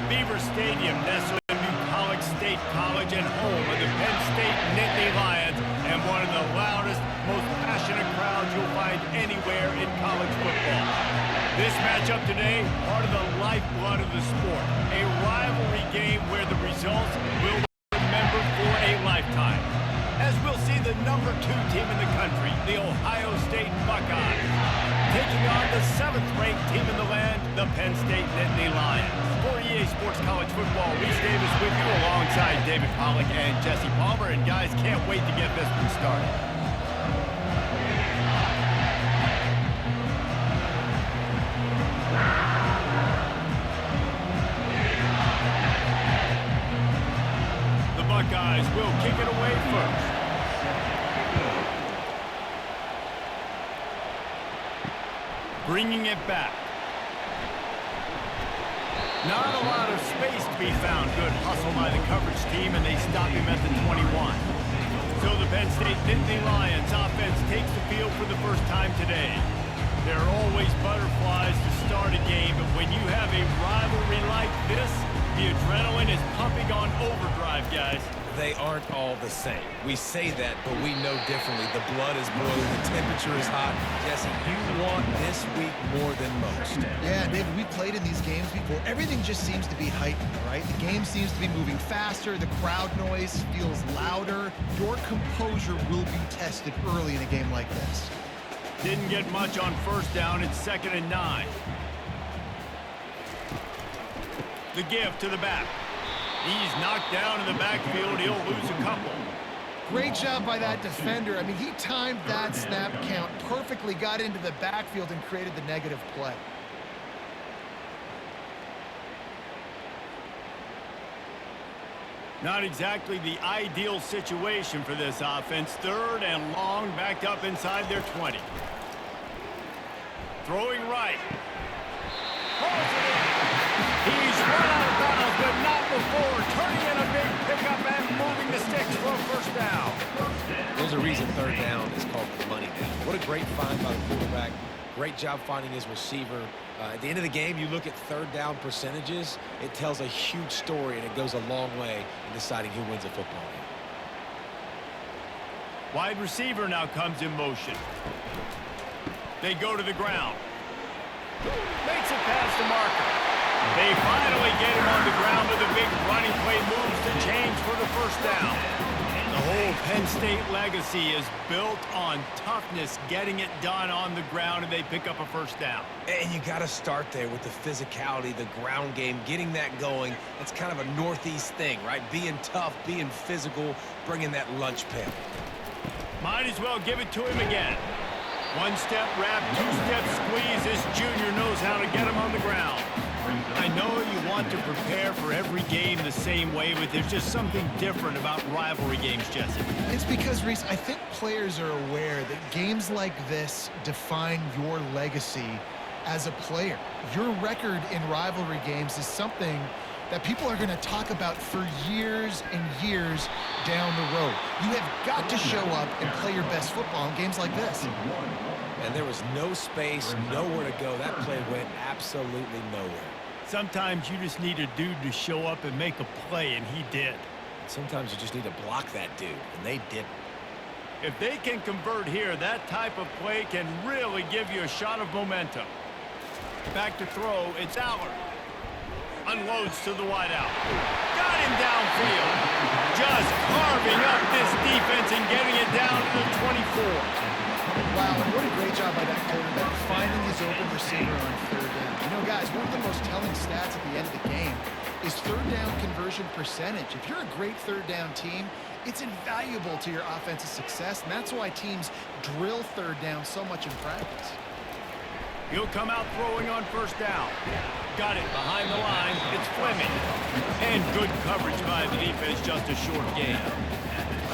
Beaver Stadium, nestled in Bucolic State College and home of the Penn State Nittany Lions, and one of the loudest, most passionate crowds you'll find anywhere in college football. This matchup today, part of the lifeblood of the sport, a rivalry game where the results will be remembered for a lifetime. As we'll see the #2 team in the country, the Ohio State Buckeyes, taking on the 7th-ranked team in the land, the Penn State Nittany Lions. For EA Sports College Football, Reese Davis with you alongside David Pollack and Jesse Palmer. And guys, can't wait to get this one started. The Buckeyes will kick it away first. Bringing it back. Not a lot of space to be found. Good hustle by the coverage team, and they stop him at the 21. So the Penn State Nittany Lions offense takes the field for the first time today. There are always butterflies to start a game, but when you have a rivalry like this, the adrenaline is pumping on overdrive, guys. They aren't all the same. We say that, but we know differently. The blood is boiling, the temperature is hot. Jesse, you want this week more than most. Yeah, David, we played in these games before. Everything just seems to be heightened, right? The game seems to be moving faster. The crowd noise feels louder. Your composure will be tested early in a game like this. Didn't get much on first down. It's 2nd and 9. The give to the back. He's knocked down in the backfield. He'll lose a couple. Great job by that defender. I mean, he timed that snap count perfectly, got into the backfield and created the negative play. Not exactly the ideal situation for this offense. 3rd and long, backed up inside their 20. Throwing right. He's run out of bounds, but not before. Turning in a big pickup and moving the sticks for a first down. There's a reason 3rd down is called money down. What a great find by the quarterback. Great job finding his receiver. At the end of the game, you look at 3rd down percentages. It tells a huge story, and it goes a long way in deciding who wins a football game. Wide receiver now comes in motion. They go to the ground. Makes it past the marker. They finally get him on the ground with a big running play, moves to change for the first down. The whole Penn State legacy is built on toughness, getting it done on the ground, and they pick up a first down. And you got to start there with the physicality, the ground game, getting that going. It's kind of a Northeast thing, right? Being tough, being physical, bringing that lunch pail. Might as well give it to him again. 1-step wrap, 2-step squeeze. This junior knows how to get him on the ground. I know you want to prepare for every game the same way, but there's just something different about rivalry games, Jesse. It's because, Reese, I think players are aware that games like this define your legacy as a player. Your record in rivalry games is something that people are going to talk about for years and years down the road. You have got to show up and play your best football in games like this. And there was no space, nowhere to go. That play went absolutely nowhere. Sometimes you just need a dude to show up and make a play, and he did. Sometimes you just need to block that dude, and they didn't. If they can convert here, that type of play can really give you a shot of momentum. Back to throw, it's Allard. Unloads to the wideout. Got him downfield. Just carving up this defense and getting it down to the 24. Wow, and what a great job by that quarterback, finding his open receiver on 3rd down. You know, guys, one of the most telling stats at the end of the game is 3rd down conversion percentage. If you're a great 3rd down team, it's invaluable to your offensive success, and that's why teams drill 3rd down so much in practice. He'll come out throwing on first down. Got it behind the line. It's Fleming. And good coverage by the defense, just a short gain.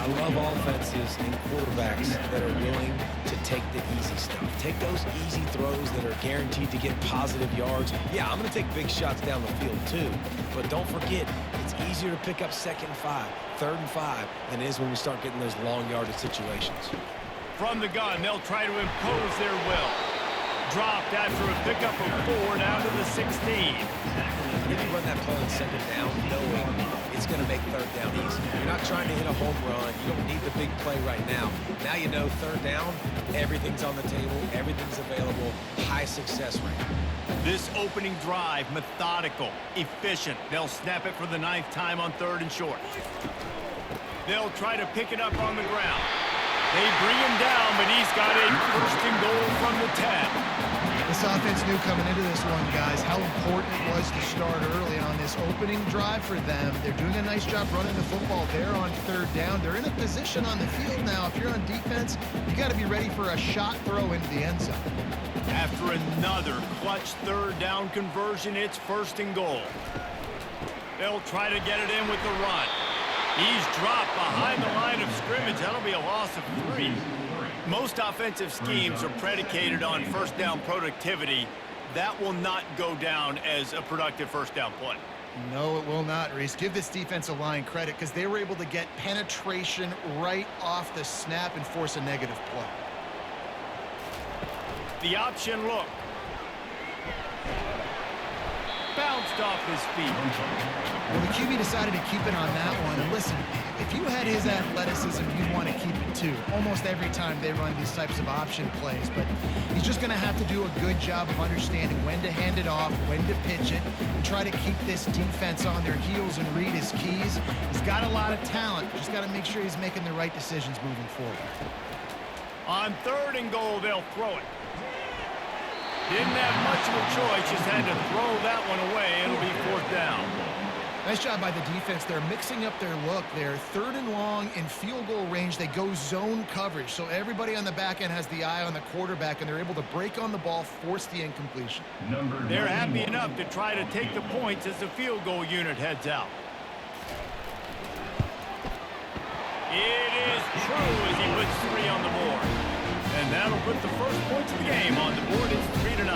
I love offenses and quarterbacks that are willing to take the easy stuff. Take those easy throws that are guaranteed to get positive yards. Yeah, I'm going to take big shots down the field too. But don't forget, it's easier to pick up 2nd and 5, 3rd and 5 than it is when we start getting those long yardage situations. From the gun, they'll try to impose their will. Dropped after a pickup of 4 down to the 16. If you run that play on and send it down, knowing it's going to make third down easy. You're not trying to hit a home run. You don't need the big play right now. Now you know third down, everything's on the table, everything's available, high success rate. This opening drive, methodical, efficient. They'll snap it for the 9th time on 3rd and short. They'll try to pick it up on the ground. They bring him down, but he's got a 1st and goal from the 10. This offense knew coming into this one, guys, how important it was to start early on this opening drive for them. They're doing a nice job running the football. They're on 3rd down. They're in a position on the field now. If you're on defense, you got to be ready for a shot throw into the end zone. After another clutch 3rd down conversion, it's 1st and goal. They'll try to get it in with the run. He's dropped behind the line of scrimmage. That'll be a loss of 3. Most offensive schemes are predicated on 1st down productivity. That will not go down as a productive 1st down play. No, it will not, Reese. Give this defensive line credit because they were able to get penetration right off the snap and force a negative play. The option look. Bounced off his feet. Well, the QB decided to keep it on that one. And listen, if you had his athleticism, you'd want to keep it too. Almost every time they run these types of option plays. But he's just going to have to do a good job of understanding when to hand it off, when to pitch it, and try to keep this defense on their heels and read his keys. He's got a lot of talent. Just got to make sure he's making the right decisions moving forward. On 3rd and goal, they'll throw it. Didn't have much of a choice, just had to throw that one away. It'll be 4th down. Nice job by the defense. They're mixing up their look. They're 3rd and long in field goal range. They go zone coverage, so everybody on the back end has the eye on the quarterback, and they're able to break on the ball, force the incompletion. They're happy enough to try to take the points as the field goal unit heads out. It is true as he puts 3 on the board. And that'll put the first points of the game on the board. It's 3-0.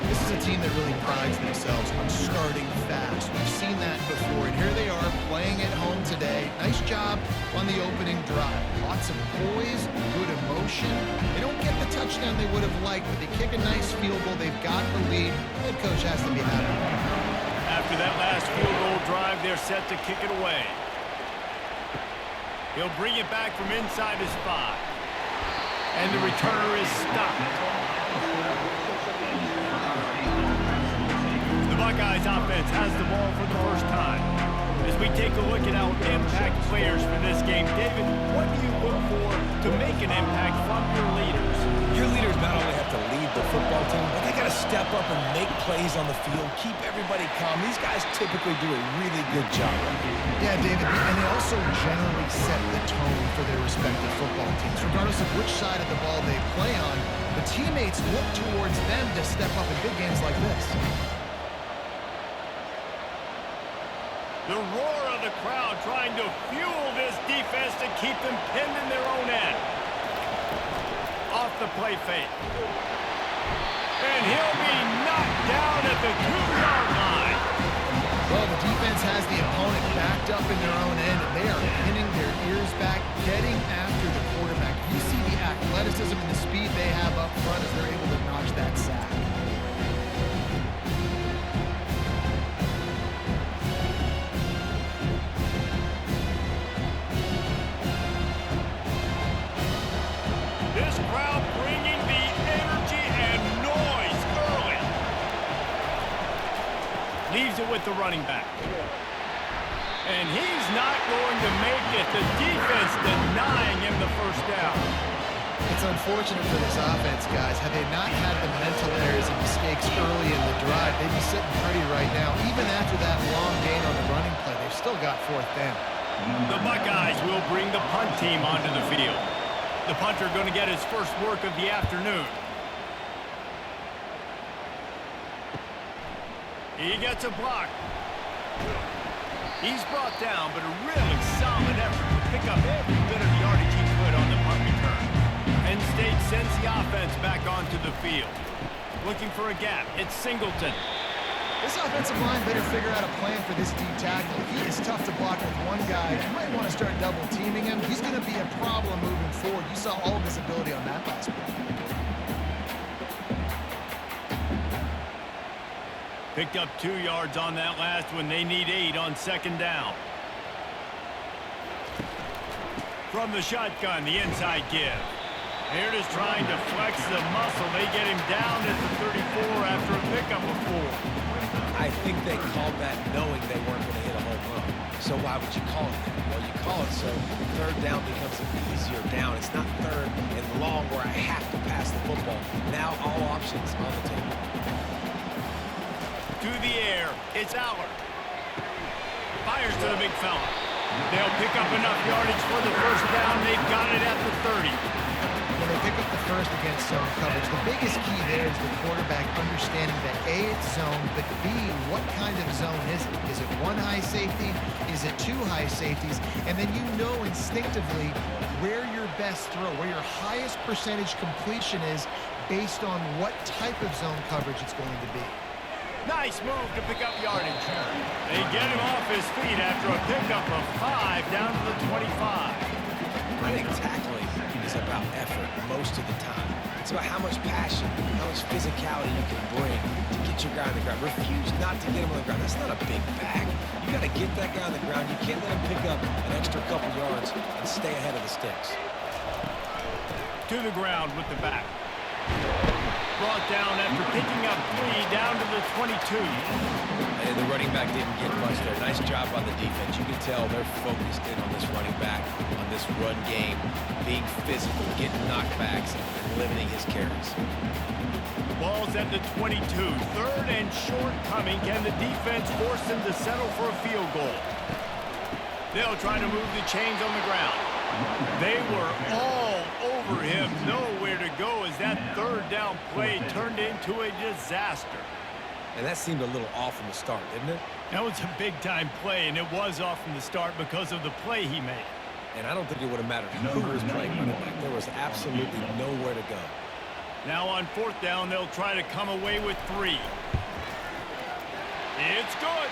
This is a team that really prides themselves on starting fast. We've seen that before, and here they are playing at home today. Nice job on the opening drive. Lots of poise, good emotion. They don't get the touchdown they would have liked, but they kick a nice field goal. They've got the lead. Head coach has to be happy. After that last field goal drive, they're set to kick it away. He'll bring it back from inside his 5. And the returner is stopped. The Buckeyes offense has the ball for the first time. As we take a look at our impact players for this game, David, what do you look for to make an impact from your leaders? Your leaders not only have to lead the football team, but they got to step up and make plays on the field, keep everybody calm. These guys typically do a really good job. Yeah, David, and they also generally set the tone for their respective football teams. Regardless of which side of the ball they play on, the teammates look towards them to step up in big games like this. The roar of the crowd trying to fuel this defense to keep them pinned in their own end. Off the play fake. And he'll be knocked down at the 2-yard line. Well, the defense has the opponent backed up in their own end, and they are pinning their ears back, getting after the quarterback. You see the athleticism and the speed they have up front as they're able to notch that sack. This crowd bringing the energy and noise early. Leaves it with the running back. And he's not going to make it. The defense denying him the 1st down. It's unfortunate for this offense, guys. Had they not had the mental errors and mistakes early in the drive, they'd be sitting pretty right now. Even after that long gain on the running play, they've still got 4th down. The Buckeyes will bring the punt team onto the field. The punter going to get his first work of the afternoon. He gets a block. He's brought down, but a really solid effort to pick up every bit of yardage he could on the punt return. Penn State sends the offense back onto the field. Looking for a gap. It's Singleton. This offensive line better figure out a plan for this D tackle. He is tough to block with one guy. You might want to start double teaming him. He's going to be a problem moving forward. You saw all of his ability on that last play. Picked up 2 yards on that last one. They need 8 on second down. From the shotgun, the inside give. They're just trying to flex the muscle. They get him down at the 34 after a pickup of 4. I think they called that knowing they weren't going to hit a home run. So why would you call it that? Well, you call it so third down becomes an easier down. It's not third and long where I have to pass the football. Now all options on the table. To the air, it's Aller. Fires to the big fella. They'll pick up enough yardage for the first down. They've got it at the 30. When they pick up the first against zone coverage, the biggest key there is the quarterback understanding that A, it's zone, but B, what kind of zone is it? Is it 1 high safety? Is it 2 high safeties? And then you know instinctively where your best throw, where your highest percentage completion is based on what type of zone coverage it's going to be. Nice move to pick up yardage. They get him off his feet after a pickup of 5 down to the 25. I think tackling is about effort most of the time. It's about how much passion, how much physicality you can bring to get your guy on the ground. Refuse not to get him on the ground. That's not a big bag. You got to get that guy on the ground. You can't let him pick up an extra couple yards and stay ahead of the sticks. To the ground with the back. Brought down after picking up 3 down to the 22. And the running back didn't get much there. Nice job on the defense. You can tell they're focused in on this running back, on this run game, being physical, getting knockbacks, and limiting his carries. Ball's at the 22. Third and short coming. Can the defense force them to settle for a field goal? They'll try to move the chains on the ground. They were all over him. Nowhere to go as that third down play turned into a disaster. And that seemed a little off from the start, didn't it? That was a big-time play, and it was off from the start because of the play he made. And I don't think it would have mattered who was playing running back. There was absolutely nowhere to go. Now on fourth down, they'll try to come away with 3. It's good.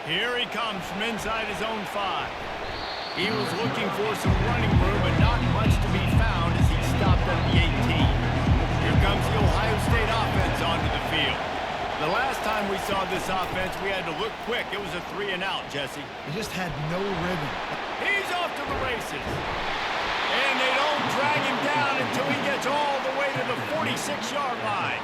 Here he comes from inside his own 5. He was looking for some running room, but not much to be found as he stopped at the 18. Here comes the Ohio State offense onto the field. The last time we saw this offense, we had to look quick. It was a 3 and out, Jesse. He just had no rhythm. He's off to the races. And they don't drag him down until he gets all the way to the 46-yard line.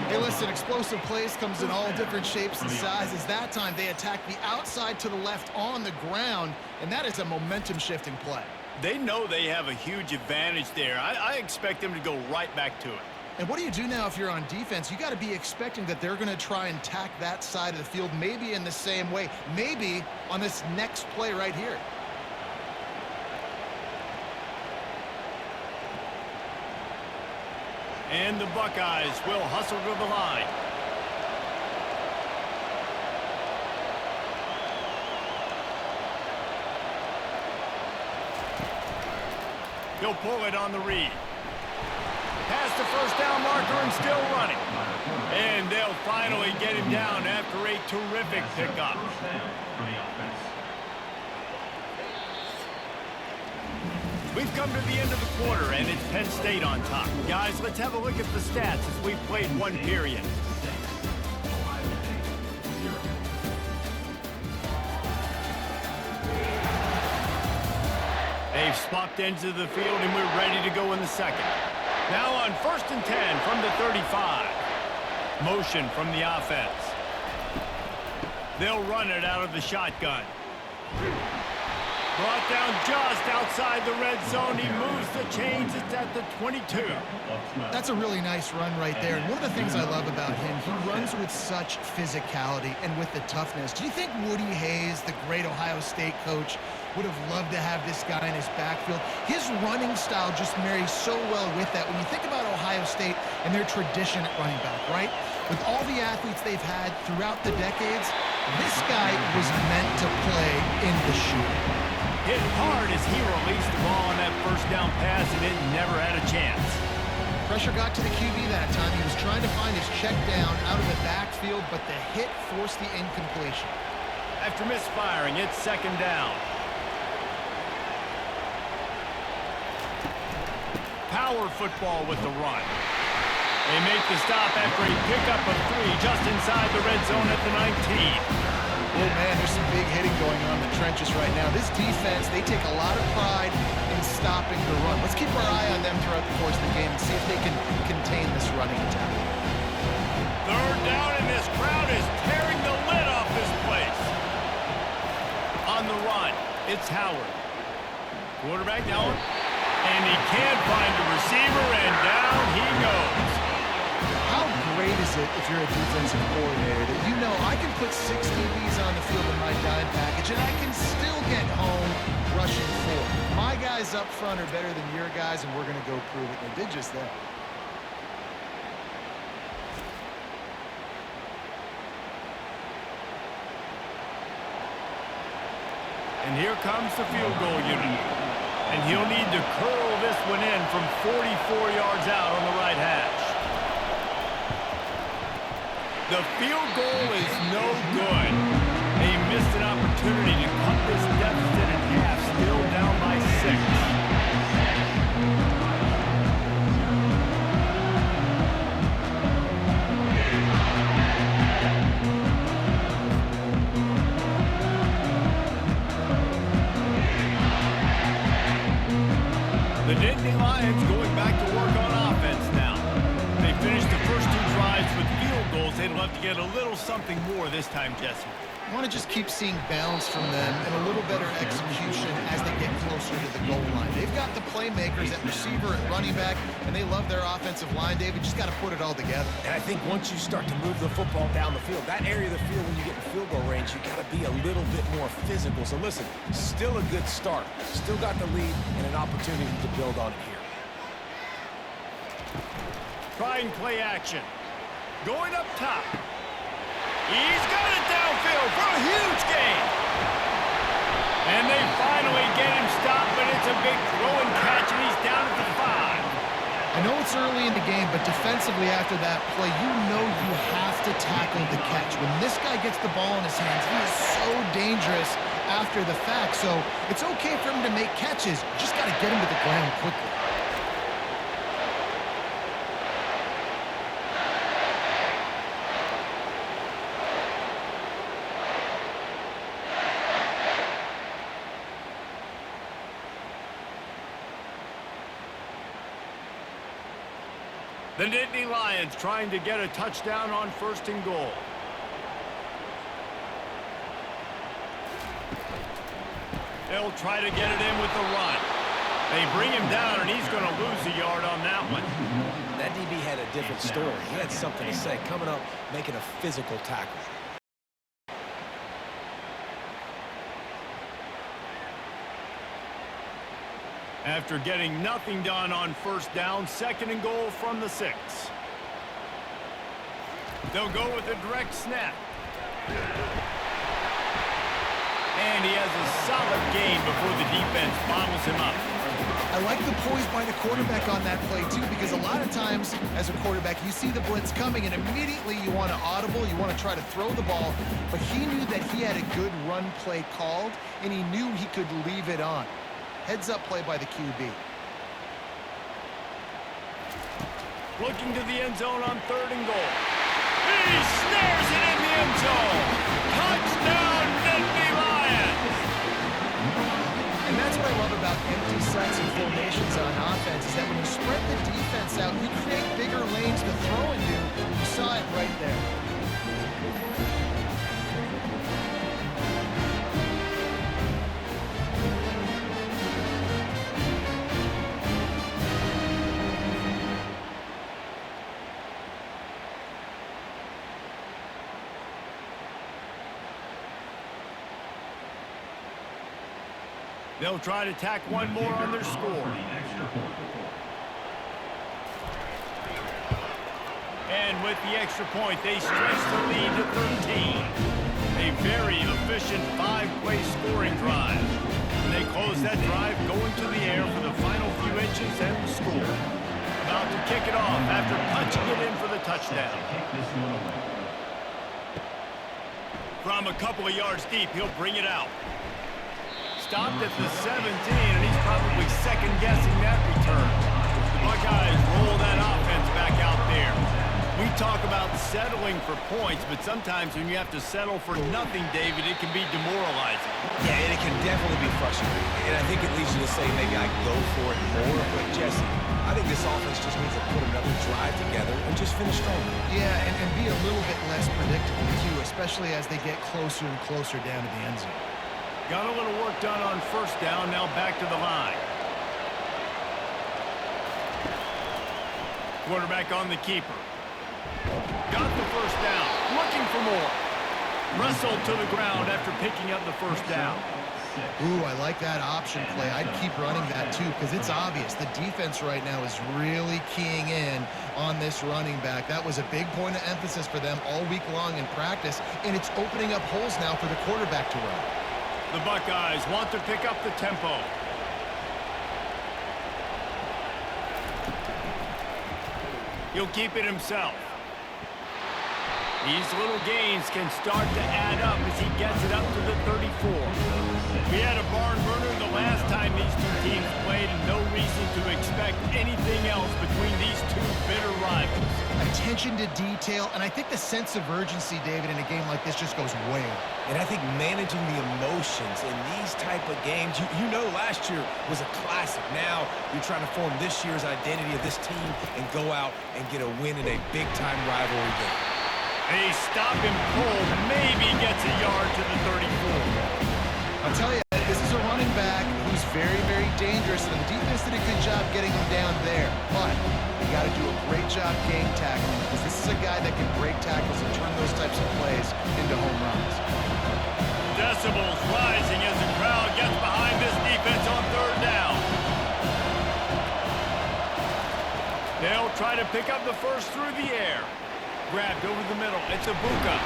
Hey, listen, explosive plays comes in all different shapes and sizes. That time, they attack the outside to the left on the ground, and that is a momentum-shifting play. They know they have a huge advantage there. I expect them to go right back to it. And what do you do now if you're on defense? You got to be expecting that they're going to try and tack that side of the field, maybe in the same way, maybe on this next play right here. And the Buckeyes will hustle to the line. He'll pull it on the read. Past the first down marker and still running. And they'll finally get him down after a terrific pickup. We've come to the end of the quarter, and it's Penn State on top. Guys, let's have a look at the stats as we've played one period. They've swapped ends of the field, and we're ready to go in the second. Now on 1st and 10 from the 35. Motion from the offense. They'll run it out of the shotgun. Brought down just outside the red zone. He moves the chains. It's at the 22. That's a really nice run right there. And one of the things I love about him, he runs with such physicality and with the toughness. Do you think Woody Hayes, the great Ohio State coach, would have loved to have this guy in his backfield? His running style just marries so well with that. When you think about Ohio State and their tradition at running back, right? With all the athletes they've had throughout the decades, this guy was meant to play in the shoe. Hit hard as he released the ball on that first down pass, and it never had a chance. Pressure got to the QB that time. He was trying to find his check down out of the backfield, but the hit forced the incompletion. After misfiring, it's second down. Power football with the run. They make the stop after a pickup of 3 just inside the red zone at the 19. Oh, man, there's some big hitting going on in the trenches right now. This defense, they take a lot of pride in stopping the run. Let's keep our eye on them throughout the course of the game and see if they can contain this running attack. Third down, and this crowd is tearing the lid off this place. On the run, it's Howard. Quarterback down, and he can't find the receiver, and down he goes. How great is it if you're a defensive coordinator that you know I can put 6 DBs on the field in my dime package and I can still get home rushing 4. My guys up front are better than your guys, and we're going to go prove it. And they did just that. And here comes the field goal unit. And he'll need to curl this one in from 44 yards out on the right hash. The field goal is no good. They missed an opportunity to cut this deficit in half, still down by 6. The Nittany Lions going back to work on offense now. They finished the first 2 drives with field goals. They'd love to get a little something more this time, Jesse. I want to just keep seeing balance from them and a little better execution as they get closer to the goal line. They've got the playmakers at receiver and running back, and they love their offensive line. David, just got to put it all together. And I think once you start to move the football down the field, that area of the field when you get in field goal range, you got to be a little bit more physical. So listen, still a good start. Still got the lead and an opportunity to build on it here. Try and play action. Going up top. He's got it downfield for a huge gain. And they finally get him stopped, but it's a big throw and catch, and he's down at the 5. I know it's early in the game, but defensively after that play, you know you have to tackle the catch. When this guy gets the ball in his hands, he is so dangerous after the fact. So it's okay for him to make catches. You just got to get him to the ground quickly. The Nittany Lions trying to get a touchdown on 1st and goal. They'll try to get it in with the run. They bring him down, and he's going to lose a yard on that one. That DB had a different story. He had something to say, coming up, making a physical tackle. After getting nothing done on 1st down, 2nd and goal from the 6. They'll go with a direct snap. And he has a solid gain before the defense bottles him up. I like the poise by the quarterback on that play, too, because a lot of times as a quarterback, you see the blitz coming, and immediately you want to audible, you want to try to throw the ball. But he knew that he had a good run play called, and he knew he could leave it on. Heads-up play by the QB. Looking to the end zone on 3rd and goal. He snares it in the end zone. Touchdown, Nittany Lions! And that's what I love about empty sets and formations on offense, is that when you spread the defense out, you create bigger lanes to throw into. You saw it right there. They'll try to tack one more on their score. And with the extra point, they stretch the lead to 13. A very efficient 5-play scoring drive. And they close that drive going to the air for the final few inches and the score. About to kick it off after punching it in for the touchdown. From a couple of yards deep, he'll bring it out. Stopped at the 17, and he's probably second-guessing that return. The Buckeyes roll that offense back out there. We talk about settling for points, but sometimes when you have to settle for nothing, David, it can be demoralizing. Yeah, and it can definitely be frustrating. And I think it leads you to say maybe I go for it more. But, Jesse, I think this offense just needs to put another drive together and just finish stronger. Yeah, and be a little bit less predictable, too, especially as they get closer and closer down to the end zone. Got a little work done on first down, now back to the line. Quarterback on the keeper. Got the first down, looking for more. Wrestled to the ground after picking up the first down. Ooh, I like that option play. I'd keep running that, too, because it's obvious. The defense right now is really keying in on this running back. That was a big point of emphasis for them all week long in practice, and it's opening up holes now for the quarterback to run. The Buckeyes want to pick up the tempo. He'll keep it himself. These little gains can start to add up as he gets it up to the 34. We had a barn burner the last time these two teams played, and no reason to expect anything else between these two bitter rivals. Attention to detail, and I think the sense of urgency, David, in a game like this just goes way up. And I think managing the emotions in these type of games, you know last year was a classic. Now you're trying to form this year's identity of this team and go out and get a win in a big-time rivalry game. A stop and pull maybe gets a yard to the 34. I'll tell you, this is a running back who's very, very dangerous, and the defense did a good job getting him down there. But you got to do a great job game tackling, because this is a guy that can break tackles and turn those types of plays into home runs. Decibels rising as the crowd gets behind this defense on third down. They'll try to pick up the first through the air. Grabbed over the middle. It's a Buka.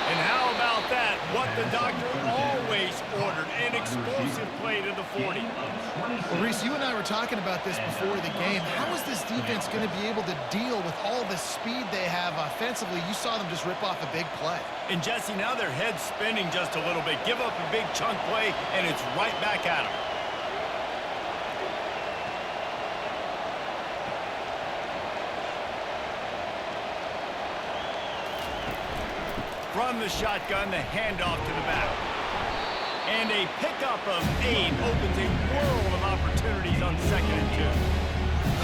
And how about that? What the doctor always ordered. An explosive play to the 40. Well, Reese, you and I were talking about this before the game. How is this defense going to be able to deal with all the speed they have offensively? You saw them just rip off a big play. And Jesse, now their head's spinning just a little bit. Give up a big chunk play, and it's right back at them. From the shotgun, the handoff to the back. And a pickup of 8 opens a world of opportunities on 2nd and 2.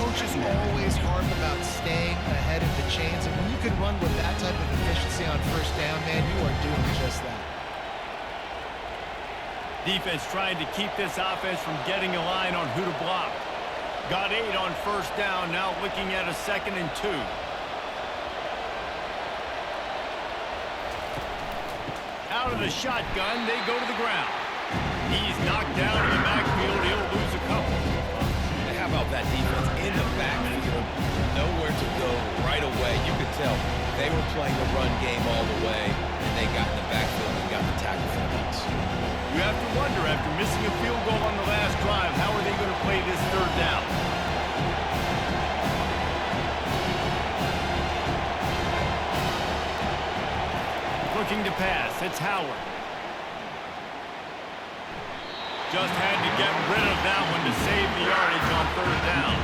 Coaches always harp about staying ahead of the chains, and when you can run with that type of efficiency on first down, man, you are doing just that. Defense trying to keep this offense from getting a line on who to block. Got 8 on first down, now looking at a 2nd and 2. Out of the shotgun, they go to the ground. He's knocked down in the backfield. He'll lose a couple. And how about that defense in the backfield? Nowhere to go right away. You could tell they were playing the run game all the way, and they got in the backfield and got the tackle for weeks. You have to wonder, after missing a field goal on the last drive, how are they going to play this third down? Looking to pass, it's Howard. Just had to get rid of that one to save the yardage on third down.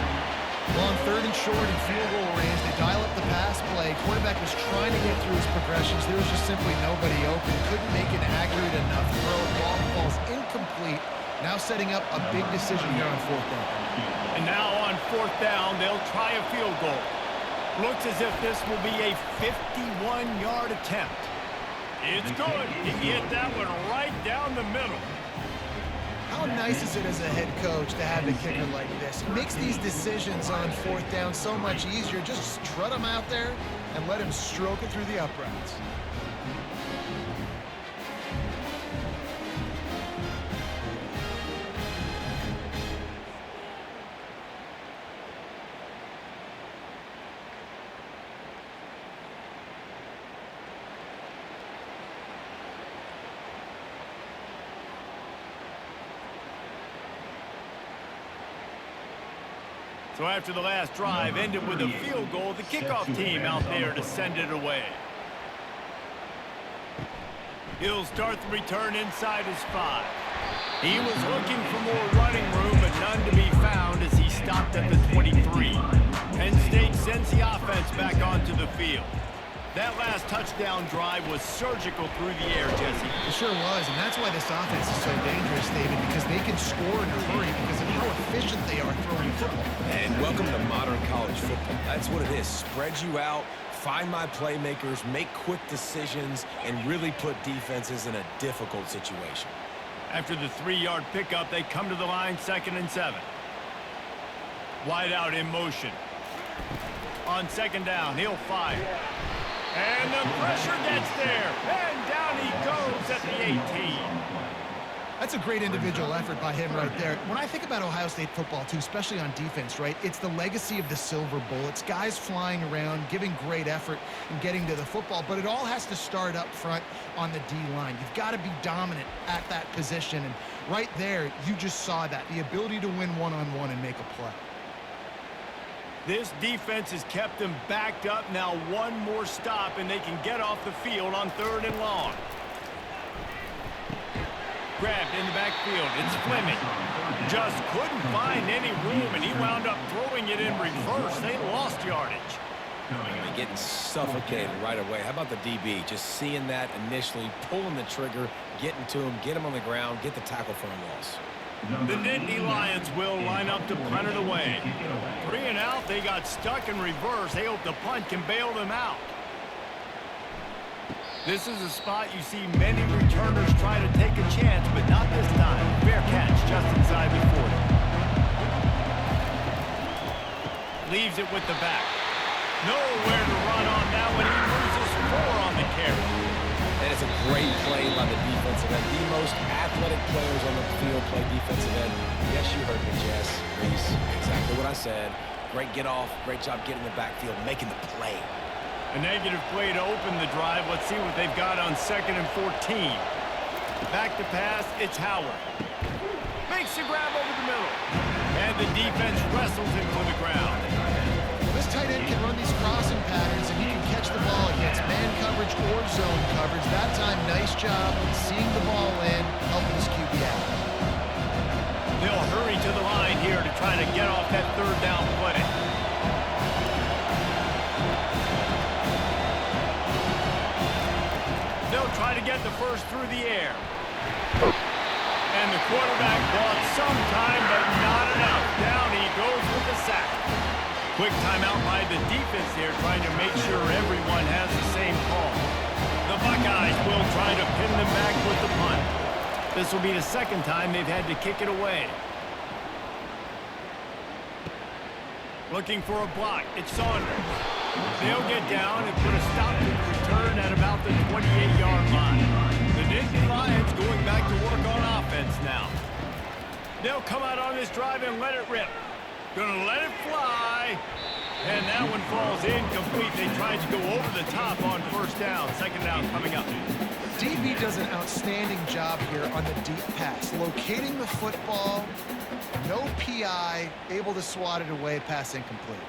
Well, on 3rd and short and field goal range, they dial up the pass play. Quarterback was trying to get through his progressions. There was just simply nobody open. Couldn't make an accurate enough throw. Ball falls incomplete. Now setting up a big decision here on 4th down. And now on 4th down, they'll try a field goal. Looks as if this will be a 51-yard attempt. It's good. He hit that one right down the middle. How nice is it as a head coach to have a kicker like this? He makes these decisions on 4th down so much easier. Just strut him out there and let him stroke it through the uprights. So after the last drive ended with a field goal, the kickoff team out there to send it away. He'll start the return inside his 5. He was looking for more running room, but none to be found as he stopped at the 23. Penn State sends the offense back onto the field. That last touchdown drive was surgical through the air, Jesse. It sure was, and that's why this offense is so dangerous, David, because they can score in a hurry because of how efficient they are throwing football. And welcome to modern college football. That's what it is. Spread you out, find my playmakers, make quick decisions, and really put defenses in a difficult situation. After the 3-yard pickup, they come to the line 2nd and 7. Wide out in motion. On 2nd down, he'll fire. And the pressure gets there. And down he goes at the 18. That's a great individual effort by him right there. When I think about Ohio State football, too, especially on defense, right, it's the legacy of the Silver Bowl. It's guys flying around, giving great effort and getting to the football, but it all has to start up front on the D-line. You've got to be dominant at that position, and right there, you just saw that, the ability to win one-on-one and make a play. This defense has kept them backed up. Now one more stop, and they can get off the field on 3rd and long. Grabbed in the backfield. It's Fleming. Just couldn't find any room, and he wound up throwing it in reverse. They lost yardage. Getting suffocated right away. How about the DB? Just seeing that initially, pulling the trigger, getting to him, get him on the ground, get the tackle for a loss. The Nittany Lions will line up to punt it away. 3 and out. They got stuck in reverse. They hope the punt can bail them out. This is a spot you see many returners try to take a chance, but not this time. Fair catch just inside the 40. Leaves it with the back. Nowhere to run on that one. He loses 4 on the carry. And it's a great play by the defensive end. The most athletic players on the field play defensive end. Yes, you heard me, Jess. Reese, exactly what I said. Great get off. Great job getting the backfield, making the play. A negative play to open the drive. Let's see what they've got on 2nd and 14. Back to pass. It's Howard. Makes the grab over the middle. And the defense wrestles him to the ground. Well, this tight end can run these crossing patterns, and he can catch the ball against man coverage or zone coverage. That time, nice job seeing the ball in, helping his QB out. They'll hurry to the line here to try to get off that 3rd down play. They'll try to get the first through the air. And the quarterback bought some time, but not enough. Down he goes with the sack. Quick timeout by the defense here, trying to make sure everyone has the same call. The Buckeyes will try to pin them back with the punt. This will be the 2nd time they've had to kick it away. Looking for a block. It's Saunders. They'll get down and put a stop to the return at about the 28-yard line. The Nittany Lions going back to work on offense now. They'll come out on this drive and let it rip. Gonna let it fly. And that one falls incomplete. They tried to go over the top on 1st down. 2nd down coming up. DB does an outstanding job here on the deep pass, locating the football, no PI, able to swat it away, pass incomplete.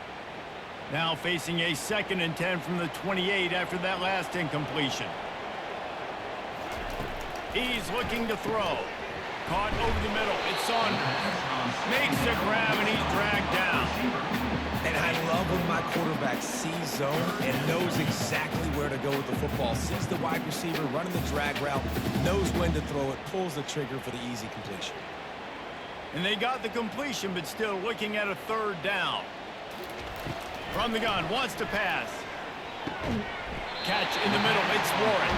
Now facing a 2nd and 10 from the 28 after that last incompletion. He's looking to throw. Caught over the middle. It's Saunders. Makes the grab, and he's dragged down. And I love when my quarterback sees zone and knows exactly where to go with the football. Sees the wide receiver running the drag route, knows when to throw it, pulls the trigger for the easy completion. And they got the completion, but still looking at a 3rd down. From the gun, wants to pass. Catch in the middle, it's Warren.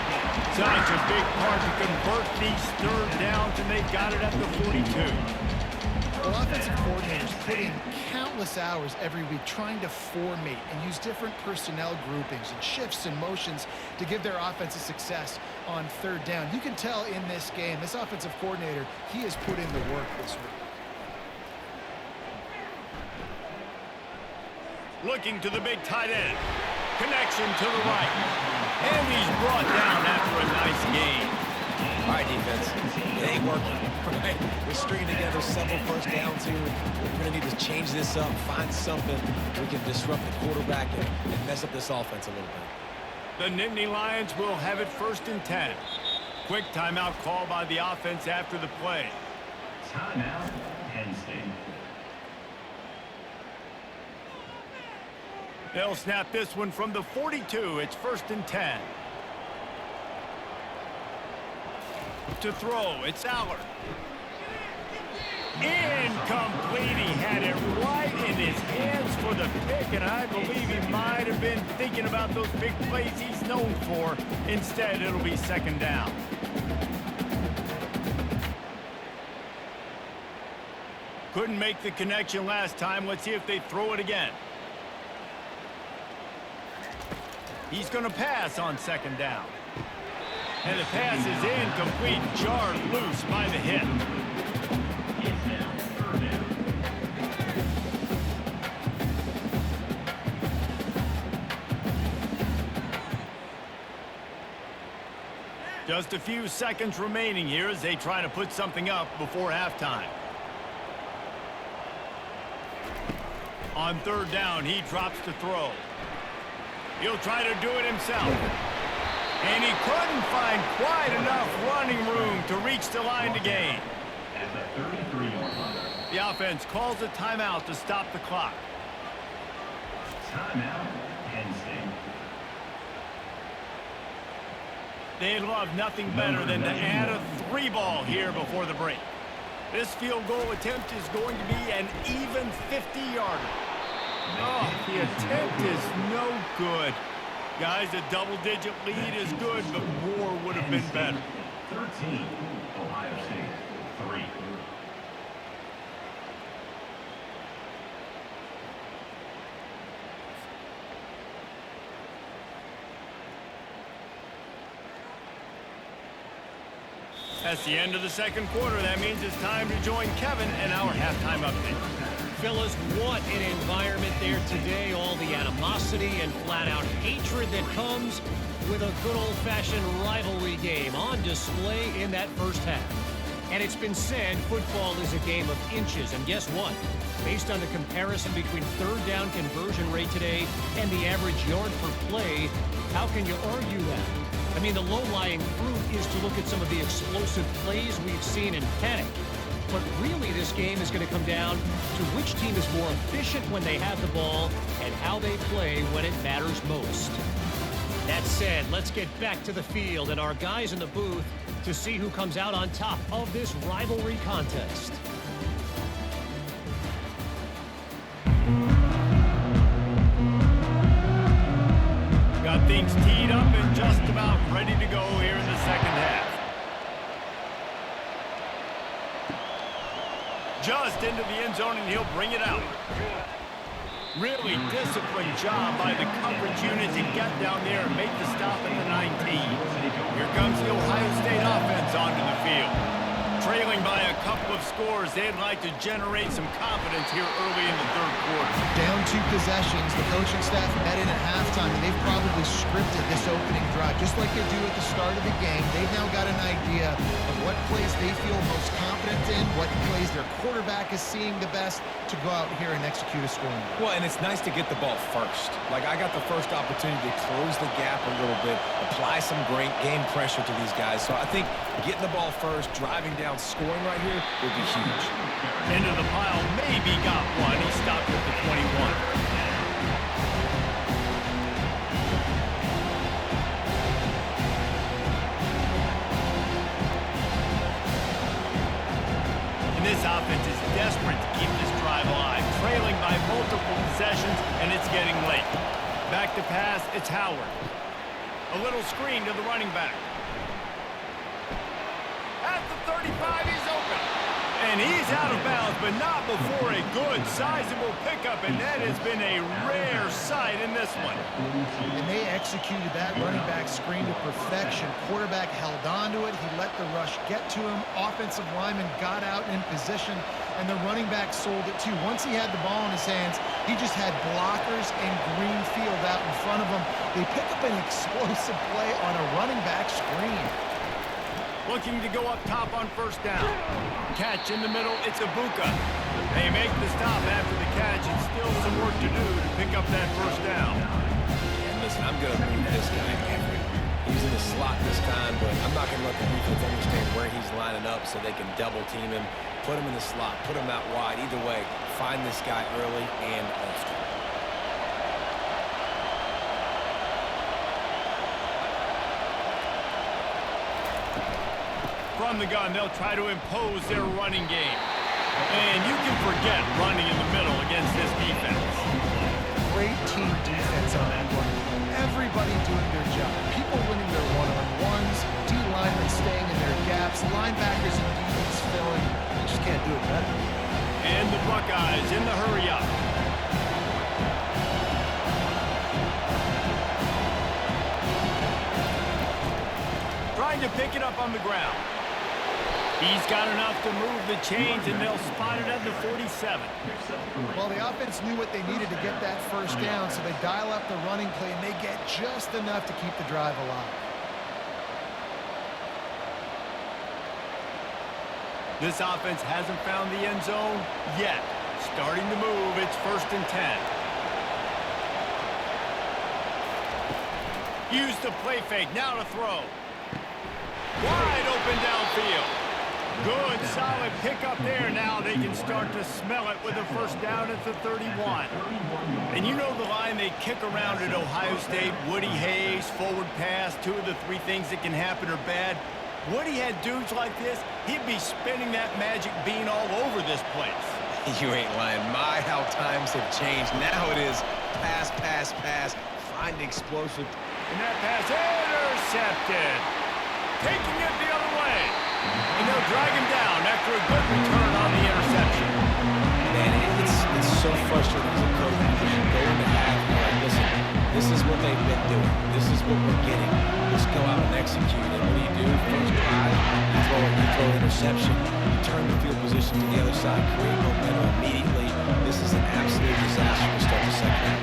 Such a big part to convert these 3rd downs, and they got it at the 42. Well, offensive coordinators put in countless hours every week trying to formate and use different personnel groupings and shifts and motions to give their offense a success on 3rd down. You can tell in this game, this offensive coordinator, he has put in the work this week. Looking to the big tight end. Connection to the right. And he's brought down after a nice game. All right, defense. It ain't working. Right? We're stringing together several 1st downs here. We're going to need to change this up, find something we can disrupt the quarterback and mess up this offense a little bit. The Nittany Lions will have it 1st and 10. Quick timeout call by the offense after the play. Timeout, Penn State. They'll snap this one from the 42. It's 1st and 10. To throw, it's Allard. Incomplete. He had it right in his hands for the pick, and I believe he might have been thinking about those big plays he's known for. Instead, it'll be 2nd down. Couldn't make the connection last time. Let's see if they throw it again. He's going to pass on 2nd down. And the pass is incomplete, jarred loose by the hit. It's now 3rd down. Just a few seconds remaining here as they try to put something up before halftime. On 3rd down, he drops to throw. He'll try to do it himself. And he couldn't find quite enough running room to reach the line to gain. At the 33-yard line. The offense calls a timeout to stop the clock. Timeout, Penn State. They'd love nothing better than to add a 3-ball here before the break. This field goal attempt is going to be an even 50-yarder. Oh, the attempt is no good. Guys, a double-digit lead is good, but more would have been better. 13, Ohio State 3. That's the end of the 2nd quarter. That means it's time to join Kevin and our halftime update. Fellas, what an environment there today. All the animosity and flat-out hatred that comes with a good old-fashioned rivalry game on display in that first half. And it's been said football is a game of inches. And guess what? Based on the comparison between 3rd down conversion rate today and the average yard per play, how can you argue that? I mean, the low-lying fruit is to look at some of the explosive plays we've seen in panic. But really, this game is going to come down to which team is more efficient when they have the ball and how they play when it matters most. That said, let's get back to the field and our guys in the booth to see who comes out on top of this rivalry contest. Got things teed up and just about ready to go here in the 2nd half. Just into the end zone, and he'll bring it out. Really disciplined job by the coverage unit to get down there and make the stop at the 19. Here comes the Ohio State offense onto the field. Trailing by a couple of scores, they'd like to generate some confidence here early in the 3rd quarter. Down 2 possessions, the coaching staff met in at halftime, and they've probably scripted this opening drive. Just like they do at the start of the game, they've now got an idea of what plays they feel most confident in, what plays their quarterback is seeing the best to go out here and execute a scoring. Well, and it's nice to get the ball first. Like, I got the first opportunity to close the gap a little bit, apply some great game pressure to these guys. So I think getting the ball first, driving down, scoring right here would be huge. Into the pile, maybe got one. He stopped at the 21. And this offense is desperate to keep this drive alive, trailing by multiple possessions, and it's getting late. Back to pass, it's Howard. A little screen to the running back. At the 35, he's open. And he's out of bounds, but not before a good, sizable pickup, and that has been a rare sight in this one. And they executed that running back screen to perfection. Quarterback held on to it. He let the rush get to him. Offensive lineman got out in position, and the running back sold it too. Once he had the ball in his hands, he just had blockers and green field out in front of him. They pick up an explosive play on a running back screen. Looking to go up top on 1st down. Catch in the middle, it's Ibuka. They make the stop after He's in the slot this time, but I'm not going to let the defense understand where he's lining up so they can double team him, put him in the slot, put him out wide. Either way, find this guy early and often. From the gun, they'll try to impose their running game. And you can forget running in the middle against this defense. Great team defense on that one. Everybody doing their job. People winning their one-on-ones, D-linemen staying in their gaps, linebackers and DBs filling. You just can't do it better. And the Buckeyes in the hurry-up. Trying to pick it up on the ground. He's got enough to move the chains, and they'll spot it at the 47. Well, the offense knew what they needed to get that first down, so they dial up the running play, and they get just enough to keep the drive alive. This offense hasn't found the end zone yet. Starting to move, it's 1st and 10. Use the play fake, now to throw. Wide open downfield. Good, solid pickup there. Now they can start to smell it with a first down at the 31. And you know the line they kick around at Ohio State, Woody Hayes, forward pass, 2 of the 3 things that can happen are bad. Woody had dudes like this, he'd be spinning that magic bean all over this place. You ain't lying. My, how times have changed. Now it is pass, pass, pass, find explosive. And that pass intercepted. Taking it the other way. And they'll drag him down after a good return on the interception. Man, it's so frustrating as a coach because you go into half and you're like, listen, this is what they've been doing. This is what we're getting. Let's go out and execute. And what do? First drive, you throw an interception, you turn the field position to the other side, create momentum immediately. This is an absolute disaster to start the second half.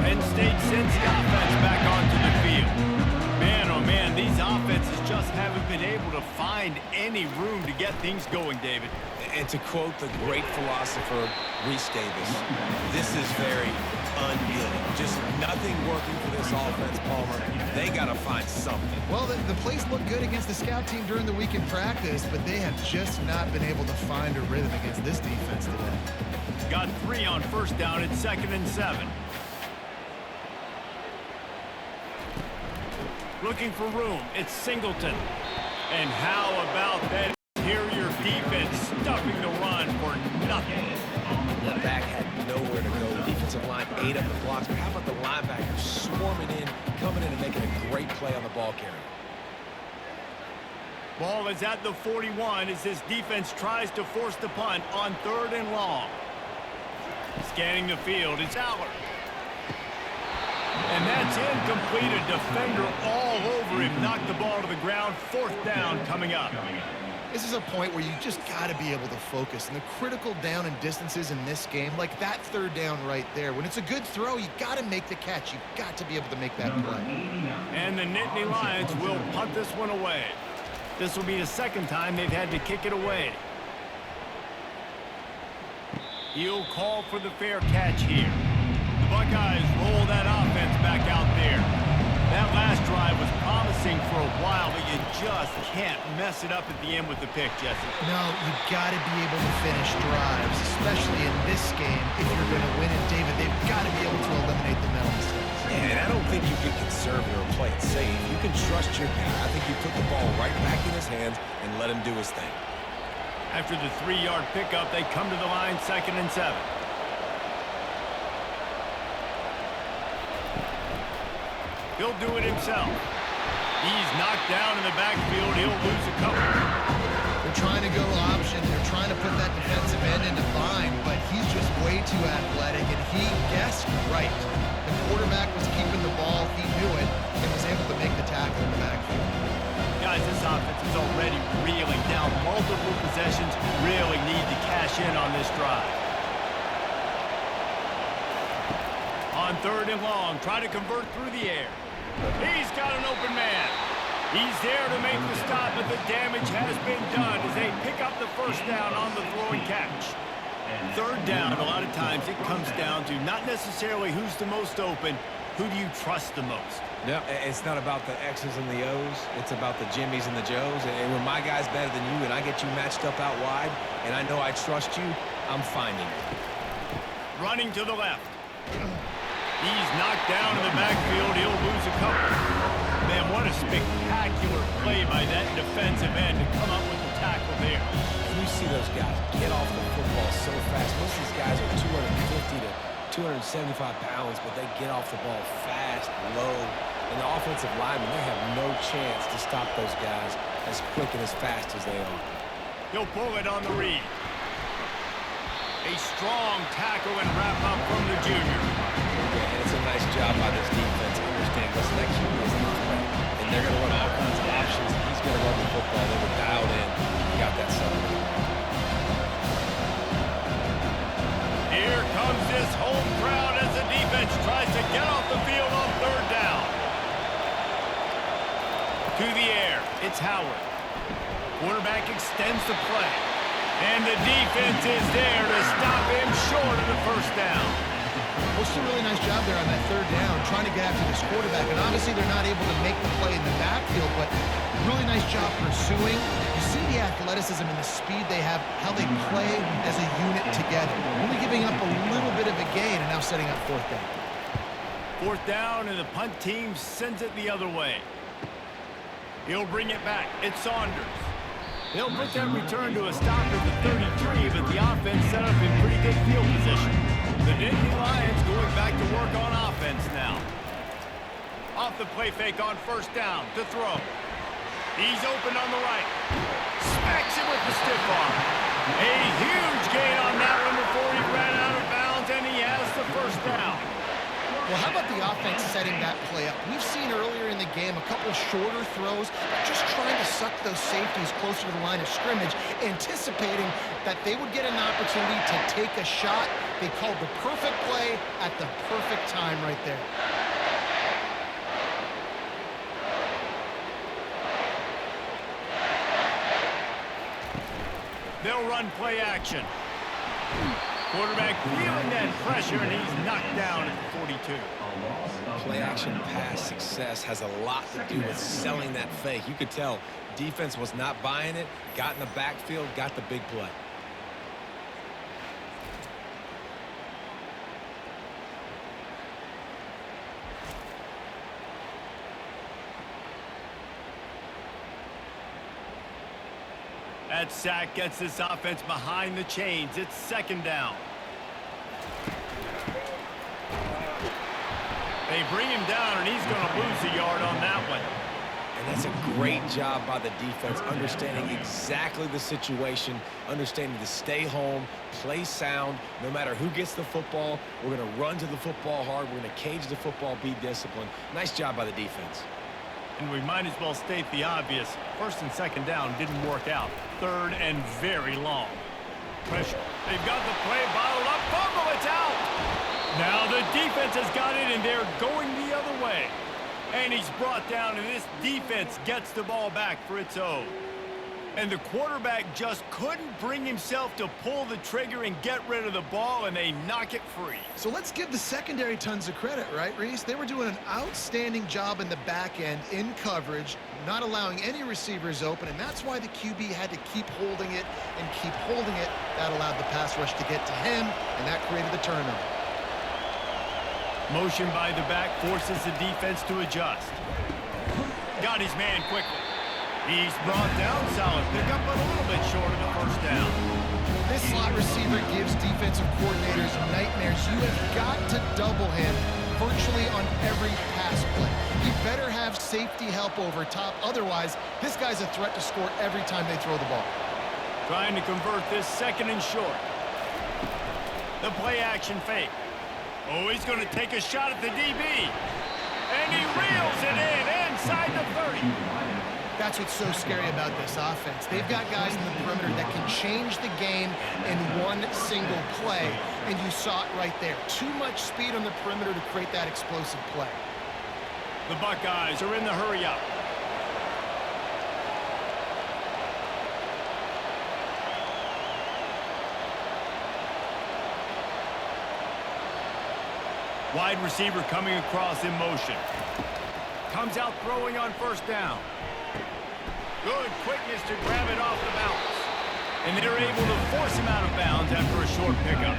Penn State sends the offense back onto the field. Man, oh man, these offenses just haven't been able to find any room to get things going, David. And to quote the great philosopher, Reese Davis, this is very ungood. Just nothing working for this offense, Palmer. They got to find something. Well, the plays look good against the scout team during the week in practice, but they have just not been able to find a rhythm against this defense today. Got 3 on first down at 2nd and 7. Looking for room, it's Singleton. And how about that interior defense stuffing the run for nothing? The back had nowhere to go. The defensive line ate up the blocks, but how about the linebackers swarming in, coming in and making a great play on the ball carrier? Ball is at the 41 as this defense tries to force the punt on 3rd and long. Scanning the field, it's Aller. And that's incomplete. A defender all over him. Knocked the ball to the ground. 4th down coming up. This is a point where you just got to be able to focus. And the critical down and distances in this game, like that 3rd down right there, when it's a good throw, you got to make the catch. You've got to be able to make that play. And the Nittany Lions will punt this one away. This will be the 2nd time they've had to kick it away. He'll call for the fair catch here. The Buckeyes roll that offense back out there. That last drive was promising for a while, but you just can't mess it up at the end with the pick, Jesse. No, you've got to be able to finish drives, especially in this game. If you're going to win it, David, they've got to be able to eliminate the mental mistakes. And I don't think you can conservative or play it safe. You can trust your guy. I think you put the ball right back in his hands and let him do his thing. After the 3-yard pickup, they come to the line 2nd and 7. He'll do it himself. He's knocked down in the backfield. He'll lose a couple. They're trying to go option. They're trying to put that defensive end into bind, but he's just way too athletic, and he guessed right. The quarterback was keeping the ball. He knew it and was able to make the tackle in the backfield. Guys, this offense is already reeling down. Multiple possessions, really need to cash in on this drive. On 3rd and long, try to convert through the air. He's got an open man. He's there to make the stop, but the damage has been done as they pick up the first down on the throw and catch. Third down, a lot of times it comes down to not necessarily who's the most open, who do you trust the most? No, it's not about the X's and the O's. It's about the Jimmies and the Joes. And when my guy's better than you and I get you matched up out wide and I know I trust you, I'm finding it. Running to the left. He's knocked down in the backfield. He'll lose a couple. Man, what a spectacular play by that defensive end to come up with the tackle there. And you see those guys get off the football so fast. Most of these guys are 250 to 275 pounds, but they get off the ball fast, low. And the offensive linemen, they have no chance to stop those guys as quick and as fast as they are. He'll pull it on the read. A strong tackle and wrap up from the junior. Yeah, and it's a nice job by this defense. Understand, listen, that QB is a threat. And they're going to run all kinds of options. He's going to run the football. They were dialed in. He got that settled. Here comes this home crowd as the defense tries to get off the field on third down. To the air, it's Howard. Quarterback extends the play. And the defense is there to stop him short of the first down. Well, it's a really nice job there on that third down, trying to get after this quarterback. And obviously they're not able to make the play in the backfield, but really nice job pursuing. You see the athleticism and the speed they have, how they play as a unit together. Only giving up a little bit of a gain and now setting up fourth down. Fourth down, and the punt team sends it the other way. He'll bring it back. It's Saunders. They'll put that return to a stop at the 33, but the offense set up in pretty good field position. The Nittany Lions going back to work on offense now. Off the play fake on first down to throw. He's open on the right. Smacks it with the stiff arm. A huge gain on that one before he ran out of bounds, and he has the first down. Well, how about the offense setting that play up? We've seen earlier in the game a couple shorter throws, just trying to suck those safeties closer to the line of scrimmage, anticipating that they would get an opportunity to take a shot. They called the perfect play at the perfect time right there. They'll run play action. Quarterback feeling that pressure, and he's knocked down at the 42. Play action pass success has a lot to do with selling that fake. You could tell defense was not buying it, got in the backfield, got the big play. That sack gets this offense behind the chains. It's second down. They bring him down, and he's going to lose a yard on that one. And that's a great job by the defense, understanding exactly the situation, understanding to stay home, play sound. No matter who gets the football, we're going to run to the football hard. We're going to cage the football, be disciplined. Nice job by the defense. And we might as well state the obvious. First and second down didn't work out. Third and very long. Pressure. They've got the play bottled up. Fumble, it's out. Now the defense has got it, and they're going the other way. And he's brought down, and this defense gets the ball back for its own. And the quarterback just couldn't bring himself to pull the trigger and get rid of the ball, and they knock it free. So let's give the secondary tons of credit, right, Reese? They were doing an outstanding job in the back end in coverage, not allowing any receivers open, and that's why the QB had to keep holding it and keep holding it. That allowed the pass rush to get to him, and that created the turnover. Motion by the back forces the defense to adjust. Got his man quickly. He's brought down solid pickup, but a little bit short of the first down. This slot receiver gives defensive coordinators nightmares. You have got to double him virtually on every pass play. He better have safety help over top. Otherwise, this guy's a threat to score every time they throw the ball. Trying to convert this second and short. The play action fake. Oh, he's going to take a shot at the DB. And he reels it in inside the 30. That's what's so scary about this offense. They've got guys in the perimeter that can change the game in one single play, and you saw it right there. Too much speed on the perimeter to create that explosive play. The Buckeyes are in the hurry-up. Wide receiver coming across in motion. Comes out throwing on first down. Good quickness to grab it off the bounce. And they're able to force him out of bounds after a short pickup.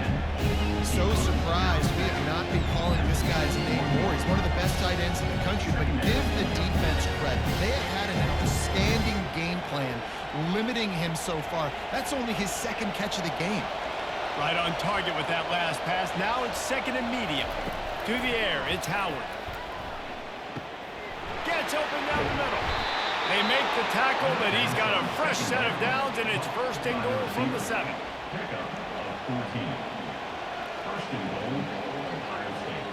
So surprised we have not been calling this guy's name more. He's one of the best tight ends in the country, but give the defense credit. They have had an outstanding game plan limiting him so far. That's only his second catch of the game. Right on target with that last pass. Now it's second and medium. To the air, it's Howard. Gets open down the middle. They make the tackle, but he's got a fresh set of downs, and it's first and goal from the 7. Pickup of 14. First and goal, Ohio State.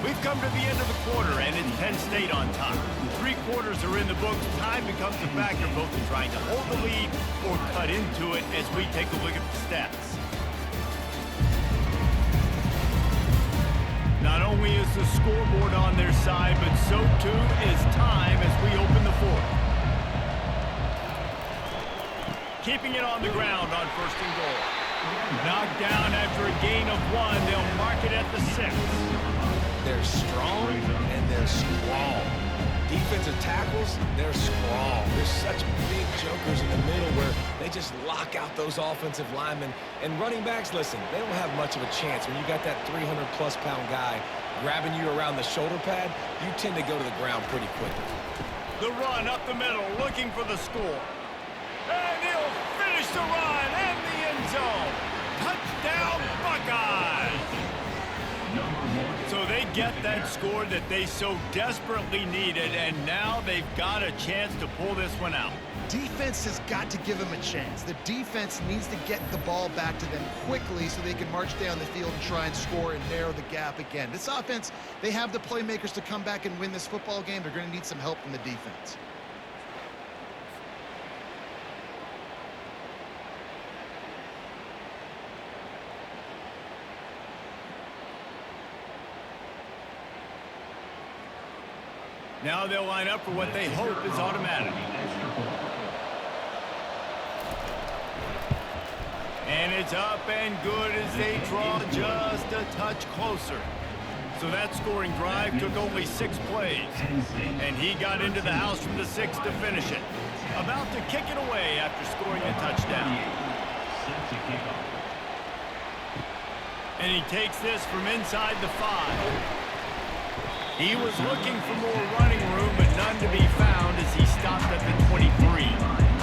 We've come to the end of the quarter, and it's Penn State on top. 3 quarters are in the books. Time becomes a factor both in trying to hold the lead or cut into it as we take a look at the stats. Not only is the scoreboard on their side, but so too is time as we open the 4th. Keeping it on the ground on first and goal. Knocked down after a gain of 1. They'll mark it at the 6. They're strong and they're strong. Defensive tackles, they're strong. There's such big jokers in the middle where they just lock out those offensive linemen. And running backs, listen, they don't have much of a chance. When you got that 300-plus pound guy grabbing you around the shoulder pad, you tend to go to the ground pretty quickly. The run up the middle, looking for the score. And he'll finish the run and the end zone. Touchdown, Buckeyes! So they get that score that they so desperately needed, and now they've got a chance to pull this one out. Defense has got to give them a chance. The defense needs to get the ball back to them quickly so they can march down the field and try and score and narrow the gap again. This offense, they have the playmakers to come back and win this football game. They're going to need some help from the defense. Now they'll line up for what they hope is automatic. And it's up and good as they draw just a touch closer. So that scoring drive took only 6 plays. And he got into the house from the 6 to finish it. About to kick it away after scoring a touchdown. And he takes this from inside the 5. He was looking for more running room, but none to be found as he stopped at the 23.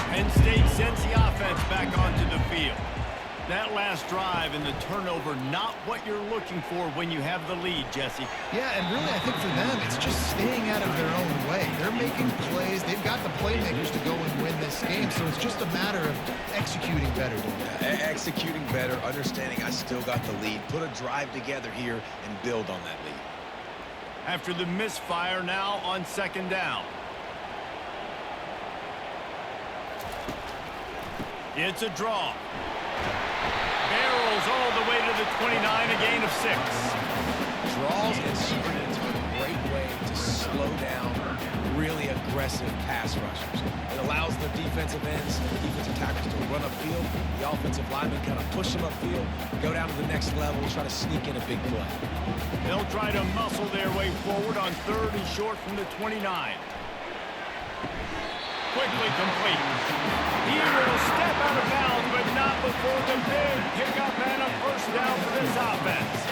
Penn State sends the offense back onto the field. That last drive and the turnover, not what you're looking for when you have the lead, Jesse. Yeah, and really, I think for them, it's just staying out of their own way. They're making plays. They've got the playmakers to go and win this game, so it's just a matter of executing better. Executing better, understanding I still got the lead. Put a drive together here and build on that lead. After the misfire, now on second down. It's a draw. Barrels all the way to the 29, a gain of 6. Draws and sprints are a great way to slow down really aggressive pass rushers. It allows the defensive ends, the defensive tackles to run upfield. The offensive linemen kind of push them upfield, go down to the next level, try to sneak in a big play. They'll try to muscle their way forward on 3rd and short from the 29. Quickly complete. He will step out of bounds, but not before the big pickup and a first down for this offense.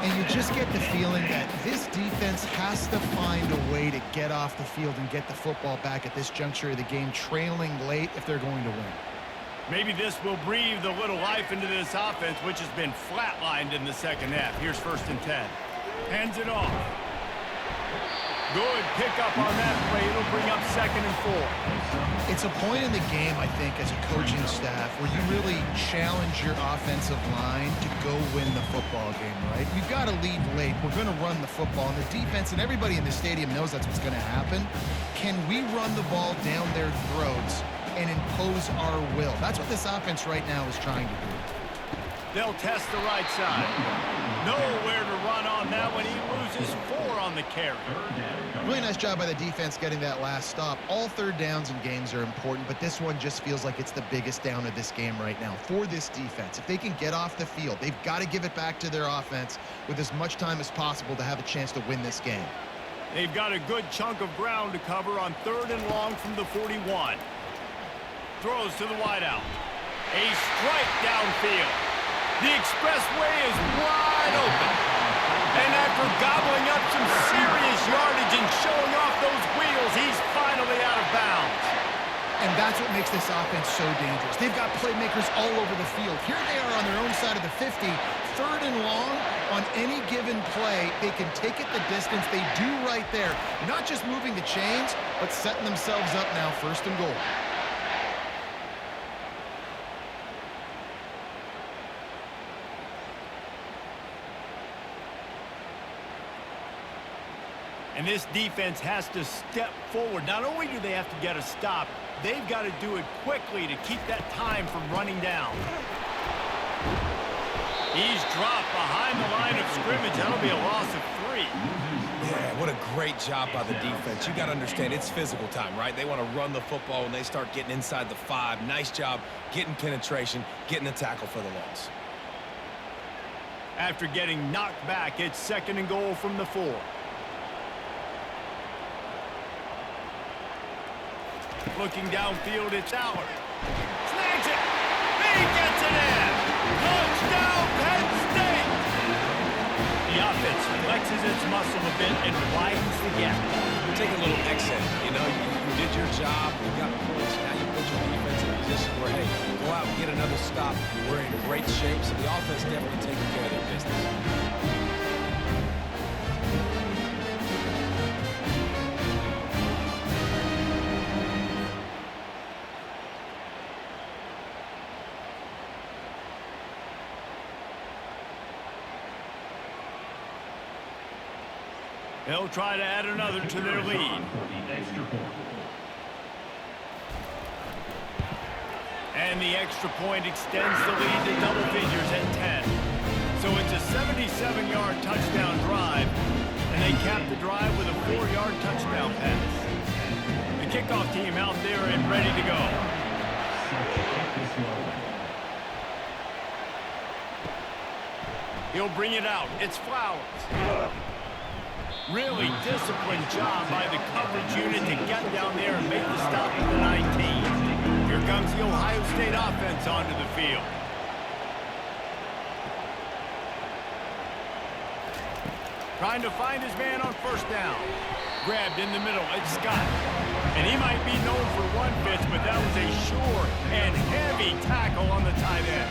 And you just get the feeling that this defense has to find a way to get off the field and get the football back at this juncture of the game, trailing late if they're going to win. Maybe this will breathe a little life into this offense, which has been flatlined in the second half. Here's 1st and 10. Hands it off. Good pickup on that play. It'll bring up 2nd and 4. It's a point in the game, I think, as a coaching staff where you really challenge your offensive line to go win the football game, right? We've got to lead late. We're going to run the football, and the defense and everybody in the stadium knows that's what's going to happen. Can we run the ball down their throats and impose our will? That's what this offense right now is trying to do. They'll test the right side. Nowhere to run on that one. He loses 4 on the carry. Really nice job by the defense getting that last stop. All third downs in games are important, but this one just feels like it's the biggest down of this game right now for this defense. If they can get off the field, they've got to give it back to their offense with as much time as possible to have a chance to win this game. They've got a good chunk of ground to cover on 3rd and long from the 41. Throws to the wideout. A strike downfield. The expressway is wide open. And after gobbling up some serious yardage and showing off those wheels, he's finally out of bounds. And that's what makes this offense so dangerous. They've got playmakers all over the field. Here they are on their own side of the 50. 3rd and long, on any given play, they can take it the distance. They do right there. Not just moving the chains, but setting themselves up now 1st and goal. And this defense has to step forward. Not only do they have to get a stop, they've got to do it quickly to keep that time from running down. He's dropped behind the line of scrimmage. That'll be a loss of 3. Yeah, what a great job by the defense. You got to understand, it's physical time, right? They want to run the football when they start getting inside the 5. Nice job getting penetration, getting the tackle for the loss. After getting knocked back, it's 2nd and goal from the 4. Looking downfield, it's Allard. Snags it. He gets it in. Touchdown, Penn State. The offense flexes its muscle a bit and widens the gap. Take a little exit. You know, you did your job. You got points. Now you put your defense in a position where, hey, go out and get another stop. We're in great shape, so the offense definitely taking care of their business. They'll try to add another to their lead. And the extra point extends the lead to double figures at 10. So it's a 77-yard touchdown drive, and they cap the drive with a 4-yard touchdown pass. The kickoff team out there and ready to go. He'll bring it out. It's Flowers. Really disciplined job by the coverage unit to get down there and make the stop at the 19. Here comes the Ohio State offense onto the field. Trying to find his man on 1st down. Grabbed in the middle, it's Scott. And he might be known for one pitch, but that was a sure and heavy tackle on the tight end.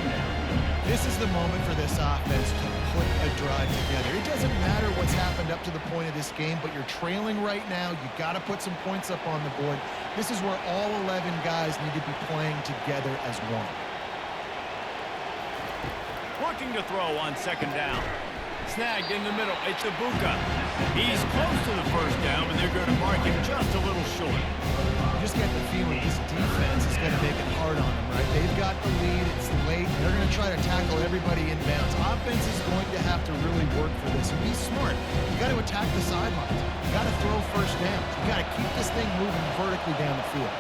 This is the moment for this offense to put a drive together. It doesn't matter what's happened up to the point of this game, but you're trailing right now. You got to put some points up on the board. This is where all 11 guys need to be playing together as one. Looking to throw on 2nd down. Snagged in the middle. It's Ibuka. He's close to the 1st down, but they're going to mark him just a little short. You just get the feeling this defense is going to make it hard on them, right? They've got the lead. It's late. They're going to try to tackle everybody inbounds. Offense is going to have to really work for this and be smart. You got to attack the sidelines. You got to throw 1st downs. You got to keep this thing moving vertically down the field.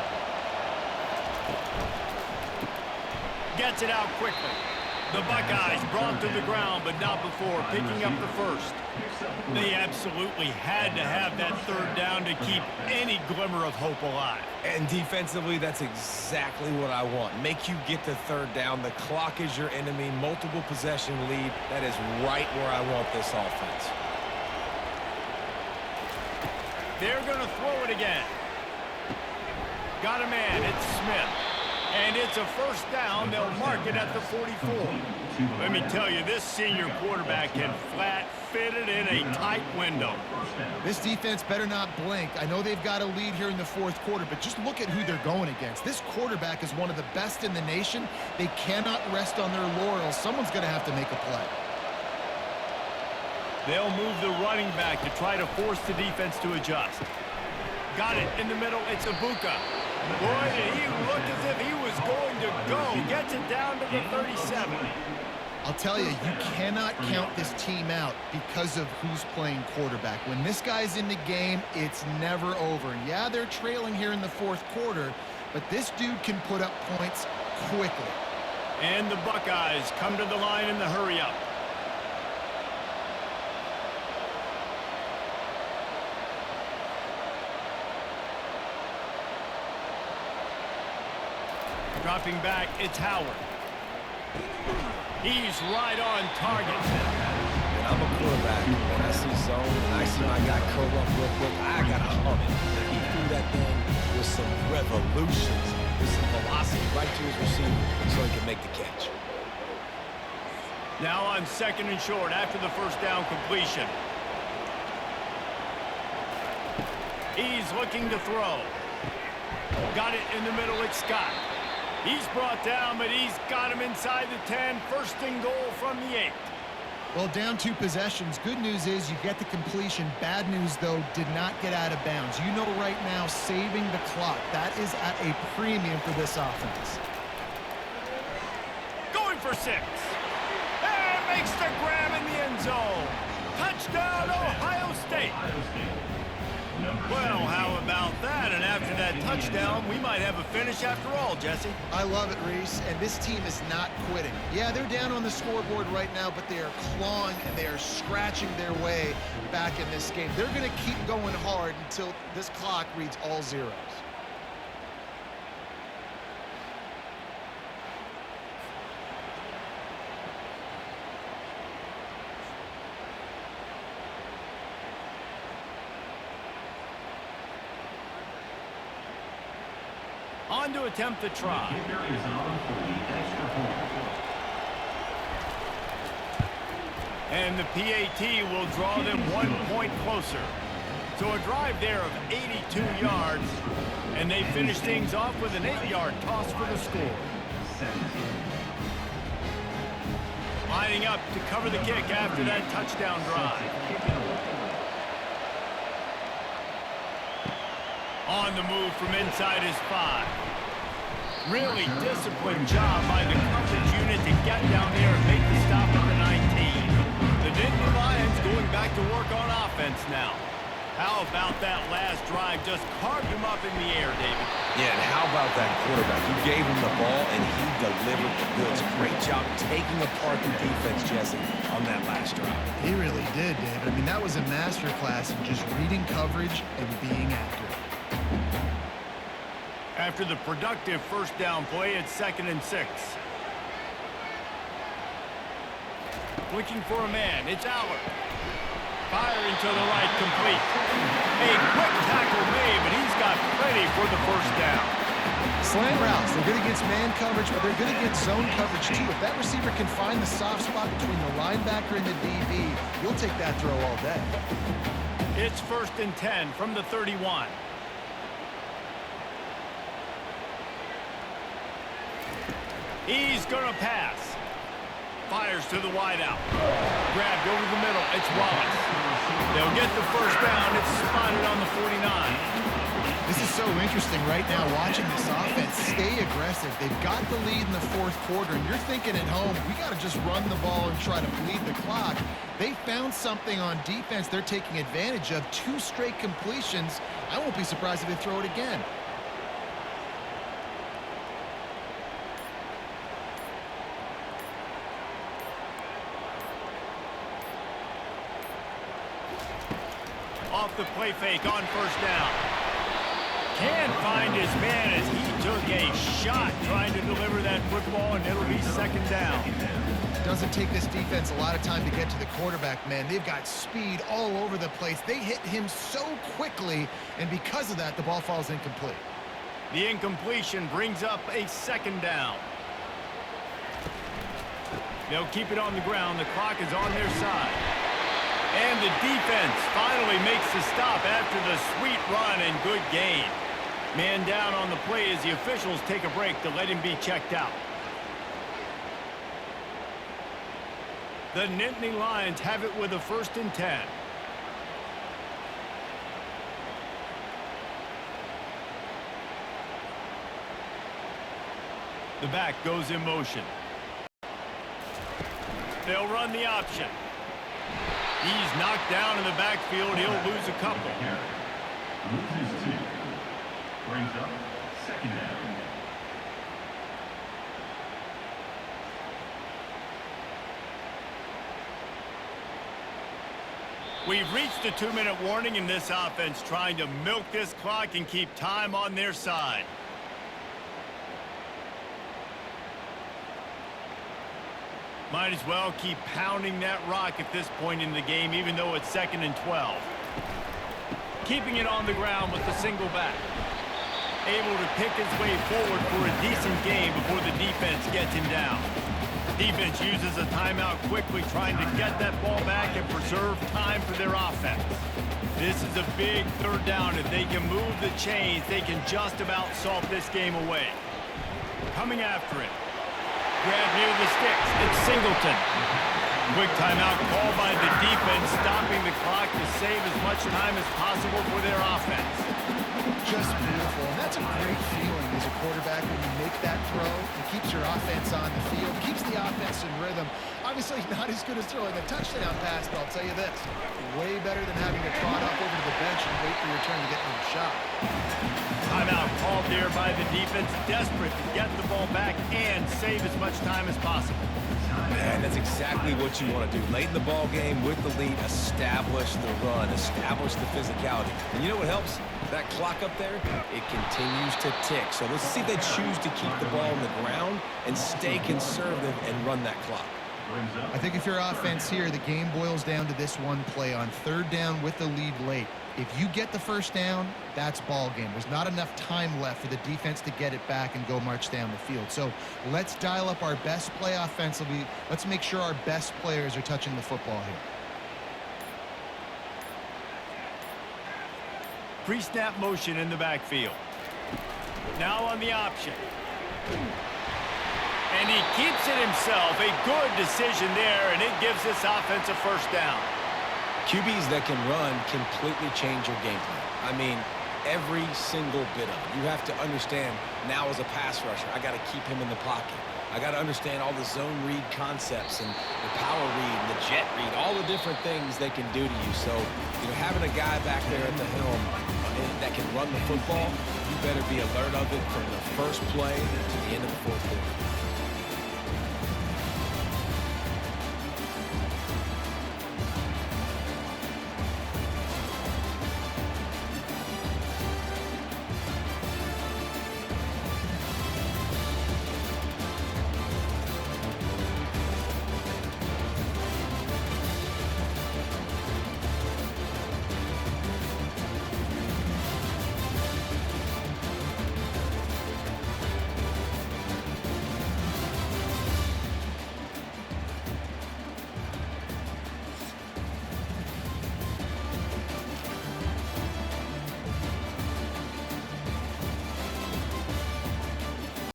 Gets it out quickly. The Buckeyes brought to the ground, but not before picking up the 1st. They absolutely had to have that 3rd down to keep any glimmer of hope alive. And defensively, that's exactly what I want. Make you get to 3rd down. The clock is your enemy. Multiple possession lead. That is right where I want this offense. They're going to throw it again. Got a man. It's Smith. And it's a 1st down. They'll mark it at the 44. Let me tell you, this senior quarterback can flat fit it in a tight window. This defense better not blink. I know they've got a lead here in the 4th quarter, but just look at who they're going against. This quarterback is one of the best in the nation. They cannot rest on their laurels. Someone's going to have to make a play. They'll move the running back to try to force the defense to adjust. Got it in the middle. It's Ibuka. Boy, did he look as if he was going to go. Gets it down to the 37. I'll tell you, you cannot count this team out because of who's playing quarterback. When this guy's in the game, it's never over. Yeah, they're trailing here in the fourth quarter, but this dude can put up points quickly. And the Buckeyes come to the line in the hurry-up. Dropping back, it's Howard. He's right on target. When I'm a quarterback, when I see zone, and I see my guy curl up real quick, I got to hum it. And he threw that thing with some revolutions, with some velocity right to his receiver so he can make the catch. Now on 2nd and short after the first down completion. He's looking to throw. Got it in the middle, it's Scott. He's brought down, but he's got him inside the 10. First and goal from the 8. Well, down 2 possessions. Good news is you get the completion. Bad news, though, did not get out of bounds. You know right now, saving the clock. That is at a premium for this offense. Going for 6. And makes the grab in the end zone. Touchdown, Ohio State. Well, how about that? And after that touchdown, we might have a finish after all, Jesse. I love it, Reese, and this team is not quitting. Yeah, they're down on the scoreboard right now, but they are clawing and they are scratching their way back in this game. They're going to keep going hard until this clock reads all zeros. On to attempt the try. Kicker is on for the extra point. And the PAT will draw them 1 point closer. So a drive there of 82 yards. And they finish things off with an 8-yard toss for the score. Lining up to cover the kick after that touchdown drive. On the move from inside his 5. Really disciplined job by the coverage unit to get down there and make the stop at the 19. The Nittany Lions going back to work on offense now. How about that last drive? Just carved him up in the air, David. Yeah, and how about that quarterback? You gave him the ball, and he delivered the goods. Great job taking apart the defense, Jesse, on that last drive. He really did, David. I mean, that was a masterclass in just reading coverage and being accurate. After the productive first down play, it's 2nd and 6. Looking for a man, it's Howard. Firing to the right, complete. A quick tackle made, but he's got plenty for the first down. Slant routes, they're good against man coverage, but they're good against zone coverage too. If that receiver can find the soft spot between the linebacker and the DB, you'll take that throw all day. It's 1st and 10 from the 31. He's going to pass. Fires to the wideout. Grabbed over the middle. It's Wallace. They'll get the first down. It's spotted on the 49. This is so interesting right now, watching this offense stay aggressive. They've got the lead in the fourth quarter, and you're thinking at home, we got to just run the ball and try to bleed the clock. They found something on defense they're taking advantage of. 2 straight completions. I won't be surprised if they throw it again. Off the play fake on first down. Can't find his man as he took a shot trying to deliver that football, and it'll be 2nd down. Doesn't take this defense a lot of time to get to the quarterback, man. They've got speed all over the place. They hit him so quickly, and because of that, the ball falls incomplete. The incompletion brings up a 2nd down. They'll keep it on the ground. The clock is on their side. And the defense finally makes the stop after the sweet run and good gain. Man down on the play as the officials take a break to let him be checked out. The Nittany Lions have it with a 1st and 10. The back goes in motion. They'll run the option. He's knocked down in the backfield. He'll lose a couple. Loses 2. Brings up second down. We've reached a 2-minute warning in this offense, trying to milk this clock and keep time on their side. Might as well keep pounding that rock at this point in the game, even though it's 2nd and 12. Keeping it on the ground with the single back. Able to pick his way forward for a decent game before the defense gets him down. Defense uses a timeout quickly, trying to get that ball back and preserve time for their offense. This is a big 3rd down. If they can move the chains, they can just about salt this game away. Coming after it. Grab near the sticks. It's Singleton. Quick timeout called by the defense, stopping the clock to save as much time as possible for their offense. Just beautiful. And that's a great feeling as a quarterback when you make that throw. It keeps your offense on the field, keeps the offense in rhythm. Obviously not as good as throwing a touchdown pass, but I'll tell you this, way better than having to trot off over to the bench and wait for your turn to get another shot. Timeout called there by the defense, desperate to get the ball back and save as much time as possible. Man, that's exactly what you want to do. Late in the ball game with the lead, establish the run, establish the physicality. And you know what helps? That clock up there, it continues to tick. So let's see if they choose to keep the ball on the ground and stay conservative and run that clock. I think if you're offense here, the game boils down to this one play on 3rd down with the lead late. If you get the 1st down, that's ball game. There's not enough time left for the defense to get it back and go march down the field. So let's dial up our best play offensively. Let's make sure our best players are touching the football here. Pre-snap motion in the backfield. Now on the option. And he keeps it himself. A good decision there, and it gives this offense a 1st down. QBs that can run completely change your game plan. I mean, every single bit of it. You have to understand, now as a pass rusher, I got to keep him in the pocket. I got to understand all the zone read concepts and the power read and the jet read, all the different things they can do to you. So, having a guy back there at the helm that can run the football, you better be alert of it from the first play to the end of the 4th quarter.